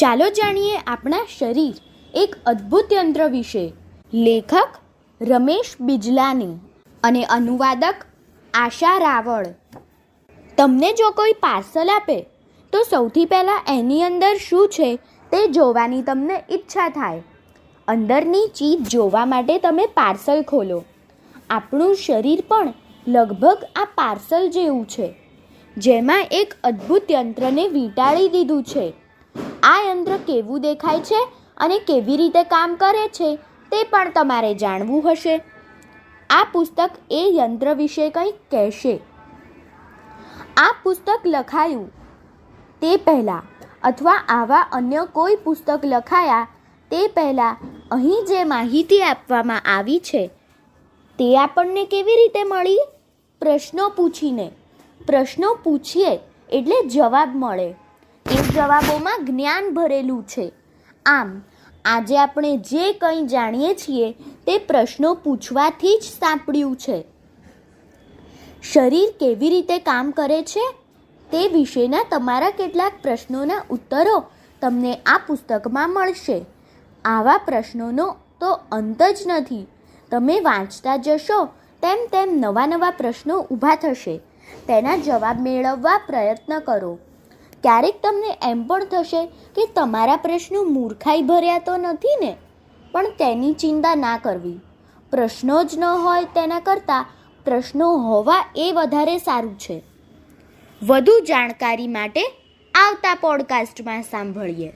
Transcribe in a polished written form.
ચાલો જાણીએ આપણા શરીર એક અદ્ભુત યંત્ર વિશે. લેખક રમેશ બિજલાની અને અનુવાદક આશા રાવળ. તમને જો કોઈ પાર્સલ આપે તો સૌથી પહેલાં એની અંદર શું છે તે જોવાની તમને ઈચ્છા થાય. અંદરની ચીજ જોવા માટે તમે પાર્સલ ખોલો. આપણું શરીર પણ લગભગ આ પાર્સલ જેવું છે, જેમાં એક અદ્ભુત યંત્રને વીંટાળી દીધું છે. આ યંત્ર કેવું દેખાય છે અને કેવી રીતે કામ કરે છે તે પણ તમારે જાણવું હશે. આ પુસ્તક એ યંત્ર વિશે કંઈક કહેશે. આ પુસ્તક લખાયું તે પહેલાં અથવા આવા અન્ય કોઈ પુસ્તક લખાયા તે પહેલાં અહીં જે માહિતી આપવામાં આવી છે તે આપણને કેવી રીતે મળી? પ્રશ્નો પૂછીને. પ્રશ્નો પૂછીએ એટલે જવાબ મળે. એ જવાબોમાં જ્ઞાન ભરેલું છે. આમ આજે આપણે જે કંઈ જાણીએ છીએ તે પ્રશ્નો પૂછવાથી જ સાંપડ્યું છે. શરીર કેવી રીતે કામ કરે છે તે વિશેના તમારા કેટલાક પ્રશ્નોના ઉત્તરો તમને આ પુસ્તકમાં મળશે. આવા પ્રશ્નોનો તો અંત જ નથી. તમે વાંચતા જશો તેમ તેમ નવા નવા પ્રશ્નો ઊભા થશે. તેના જવાબ મેળવવા પ્રયત્ન કરો. ક્યારેક તમને એમ પણ થશે કે તમારા પ્રશ્નો મૂર્ખાઈ ભર્યા તો નથી ને, પણ તેની ચિંતા ના કરવી. પ્રશ્નો જ ન હોય તેના કરતાં પ્રશ્નો હોવા એ વધારે સારું છે. વધુ જાણકારી માટે આવતા પોડકાસ્ટમાં સાંભળીએ.